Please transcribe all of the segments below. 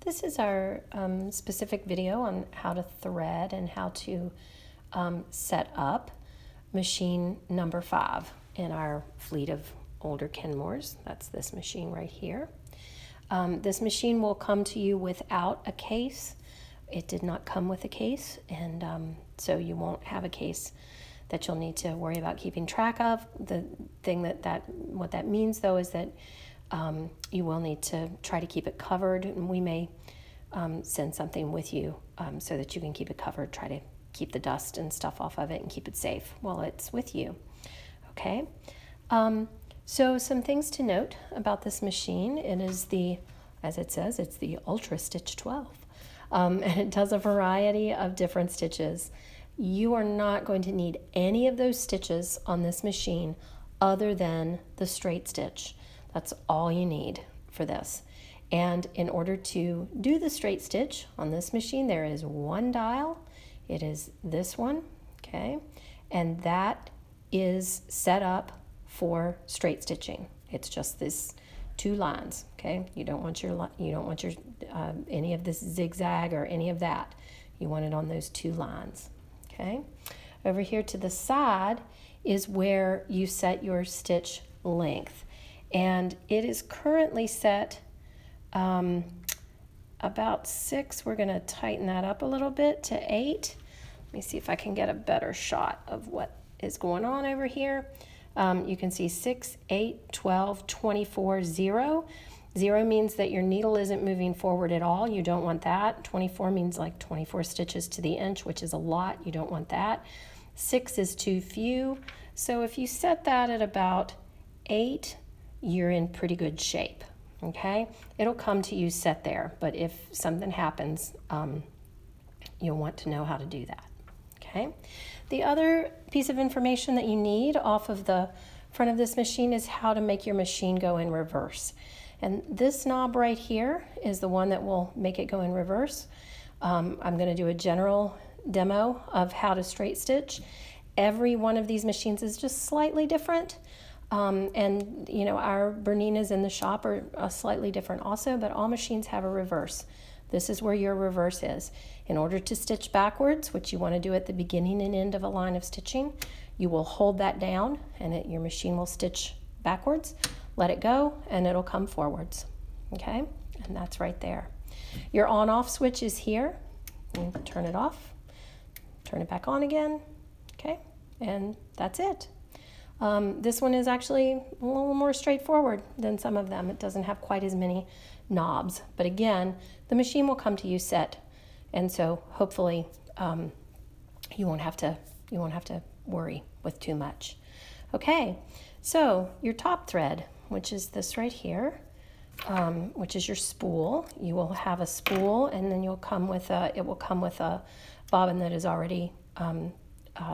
This is our specific video on how to thread and how to set up machine number 5 in our fleet of older Kenmores. That's this machine right here. This machine will come to you without a case. It did not come with a case, and so you won't have a case that you'll need to worry about keeping track of. The thing what that means though is that you will need to try to keep it covered, and we may send something with you so that you can keep it covered. Try to keep the dust and stuff off of it and keep it safe while it's with you. Okay. So some things to note about this machine. It is as it says, it's the Ultra Stitch 12. And it does a variety of different stitches. You are not going to need any of those stitches on this machine other than the straight stitch. That's all you need for this. And in order to do the straight stitch on this machine, there is one dial. It is this one, okay? And that is set up for straight stitching. It's just this 2 lines, okay? You don't want your any of this zigzag or any of that. You want it on those 2 lines, okay? Over here to the side is where you set your stitch length, and it is currently set about 6. We're going to tighten that up a little bit to 8. Let me see if I can get a better shot of what is going on over here. You can see 6, 8, 12, 24, 0. 0 means that your needle isn't moving forward at all. You don't want that. 24 means like 24 stitches to the inch, which is a lot. You don't want that. 6 is too few. So if you set that at about 8, you're in pretty good shape. Okay? It'll come to you set there, but if something happens, you'll want to know how to do that. Okay? The other piece of information that you need off of the front of this machine is how to make your machine go in reverse. And this knob right here is the one that will make it go in reverse. I'm going to do a general demo of how to straight stitch. Every one of these machines is just slightly different. And you know, our Berninas in the shop are slightly different also, but all machines have a reverse. This is where your reverse is. In order to stitch backwards, which you want to do at the beginning and end of a line of stitching, you will hold that down and your machine will stitch backwards. Let it go and it'll come forwards. Okay? And that's right there. Your on-off switch is here. You turn it off, turn it back on again. Okay? And that's it. This one is actually a little more straightforward than some of them. It doesn't have quite as many knobs, but again, the machine will come to you set, and so hopefully you won't have to worry with too much. Okay, so your top thread, which is this right here, which is your spool. You will have a spool, and then it will come with a bobbin that is already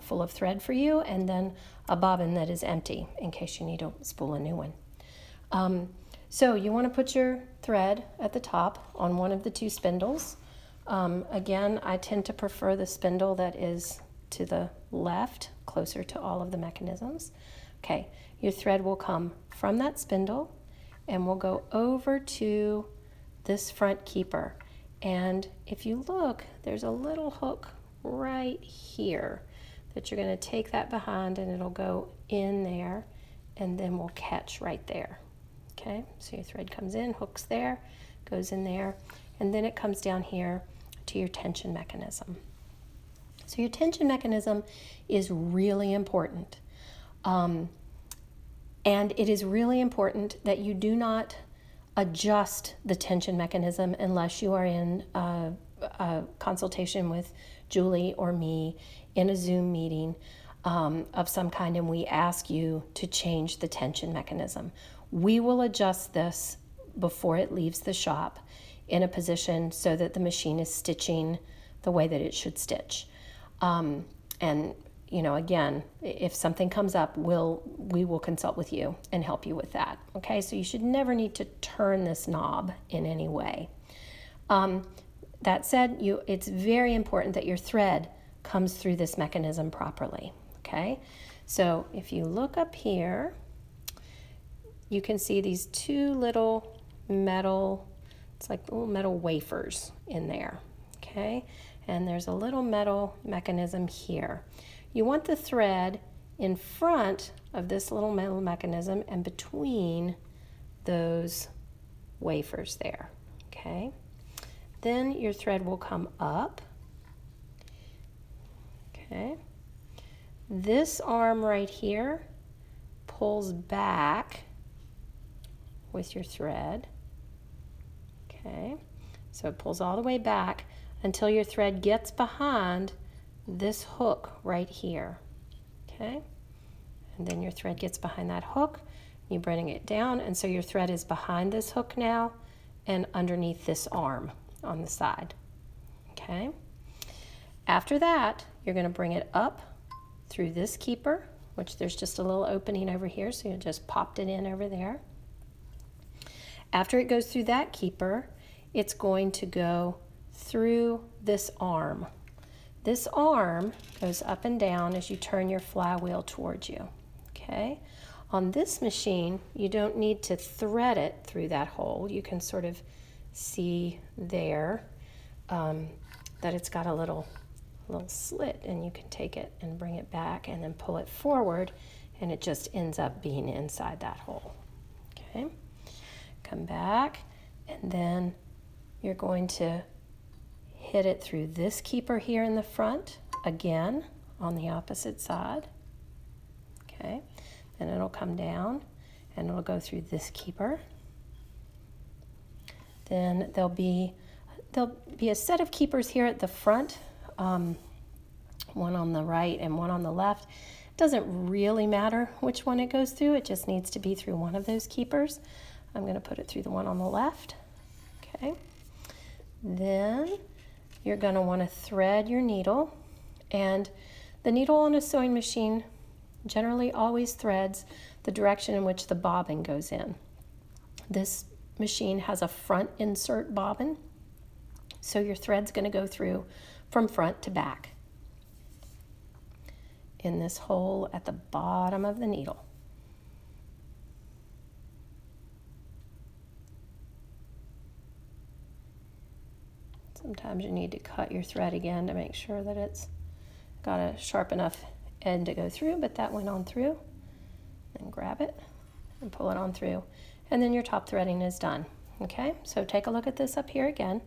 full of thread for you, and then a bobbin that is empty in case you need to spool a new one. So you want to put your thread at the top on one of the 2 spindles. Again, I tend to prefer the spindle that is to the left, closer to all of the mechanisms. Okay, your thread will come from that spindle and will go over to this front keeper. And if you look, there's a little hook right here that you're going to take that behind, and it'll go in there and then we'll catch right there. Okay, so your thread comes in, hooks there, goes in there, and then it comes down here to your tension mechanism. So your tension mechanism is really important. And it is really important that you do not adjust the tension mechanism unless you are in a consultation with Julie or me in a Zoom meeting of some kind, and we ask you to change the tension mechanism. We will adjust this before it leaves the shop in a position so that the machine is stitching the way that it should stitch. And you know, again, if something comes up, we will consult with you and help you with that. Okay, so you should never need to turn this knob in any way. That said, it's very important that your thread comes through this mechanism properly. Okay, so if you look up here, you can see these 2 little metal It's like little metal wafers in there, okay? And there's a little metal mechanism here. You want the thread in front of this little metal mechanism and between those wafers there, okay? Then your thread will come up, okay? This arm right here pulls back with your thread, okay? So it pulls all the way back until your thread gets behind this hook right here, okay? And then your thread gets behind that hook, you bring it down, and so your thread is behind this hook now and underneath this arm on the side, okay? After that, you're going to bring it up through this keeper, which there's just a little opening over here, so you just popped it in over there. After it goes through that keeper, it's going to go through this arm. This arm goes up and down as you turn your flywheel towards you, okay? On this machine, you don't need to thread it through that hole. You can sort of see there that it's got a little slit, and you can take it and bring it back and then pull it forward, and it just ends up being inside that hole, okay? Come back, and then you're going to hit it through this keeper here in the front, again on the opposite side, okay? Then it'll come down and it'll go through this keeper. Then there'll be a set of keepers here at the front, one on the right and one on the left. It doesn't really matter which one it goes through, it just needs to be through one of those keepers. I'm going to put it through the one on the left, okay? Then you're going to want to thread your needle, and the needle on a sewing machine generally always threads the direction in which the bobbin goes in. This machine has a front insert bobbin, so your thread's going to go through from front to back in this hole at the bottom of the needle. Sometimes you need to cut your thread again to make sure that it's got a sharp enough end to go through, but that went on through. Then grab it and pull it on through, and then your top threading is done, okay? So take a look at this up here again.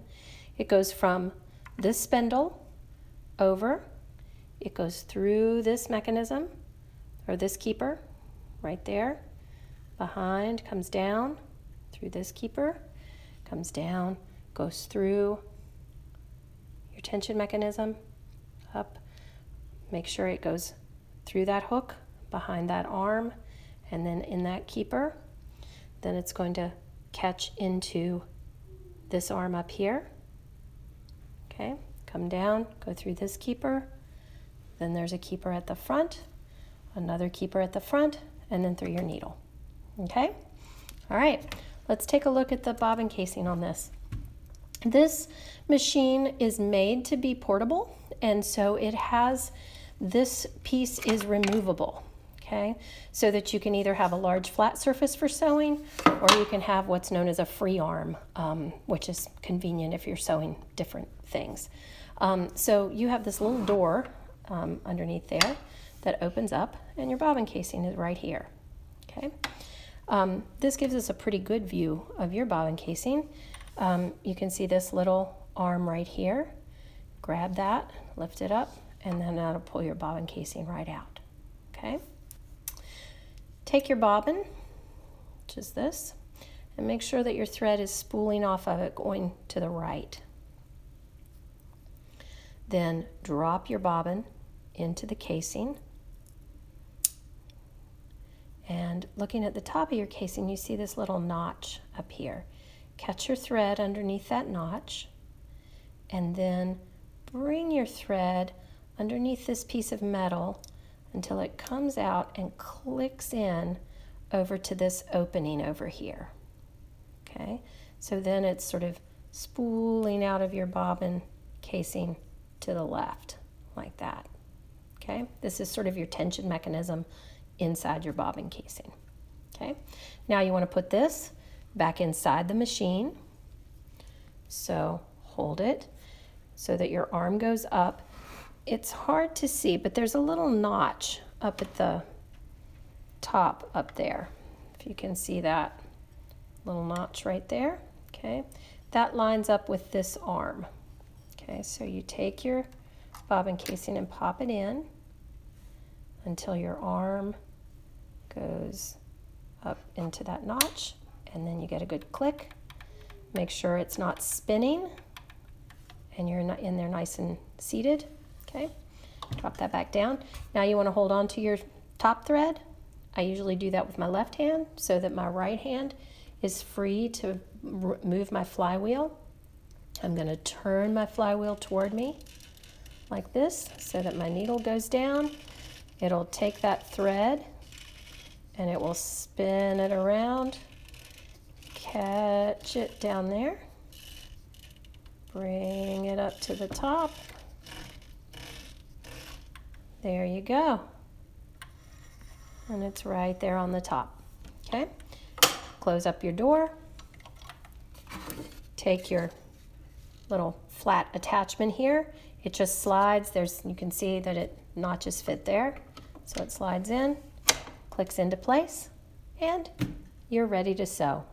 It goes from this spindle over, it goes through this mechanism, or this keeper right there, behind, comes down through this keeper, comes down, goes through your tension mechanism, up, make sure it goes through that hook, behind that arm, and then in that keeper. Then it's going to catch into this arm up here, okay? Come down, go through this keeper, then there's a keeper at the front, another keeper at the front, and then through your needle, okay? All right, let's take a look at the bobbin casing on this. This machine is made to be portable, and so it has, this piece is removable, okay? So that you can either have a large flat surface for sewing, or you can have what's known as a free arm, which is convenient if you're sewing different things. So you have this little door underneath there that opens up, and your bobbin casing is right here, okay? This gives us a pretty good view of your bobbin casing. You can see this little arm right here. Grab that, lift it up, and then that'll pull your bobbin casing right out, okay? Take your bobbin, which is this, and make sure that your thread is spooling off of it going to the right. Then drop your bobbin into the casing, and looking at the top of your casing, you see this little notch up here. Catch your thread underneath that notch, and then bring your thread underneath this piece of metal until it comes out and clicks in over to this opening over here, okay? So then it's sort of spooling out of your bobbin casing to the left, like that, okay? This is sort of your tension mechanism inside your bobbin casing, okay? Now you want to put this back inside the machine, So hold it so that your arm goes up. It's hard to see, but there's a little notch up at the top up there. If you can see that little notch right there, okay? That lines up with this arm. Okay, so you take your bobbin casing and pop it in until your arm goes up into that notch, and then you get a good click. Make sure it's not spinning and you're not in there nice and seated. Okay, drop that back down. Now you want to hold on to your top thread. I usually do that with my left hand so that my right hand is free to move my flywheel. I'm going to turn my flywheel toward me like this so that my needle goes down. It'll take that thread and it will spin it around, catch it down there, bring it up to the top. There you go. And it's right there on the top. Okay? Close up your door. Take your little flat attachment here. It just slides. You can see that it notches fit there. So it slides in, clicks into place, and you're ready to sew.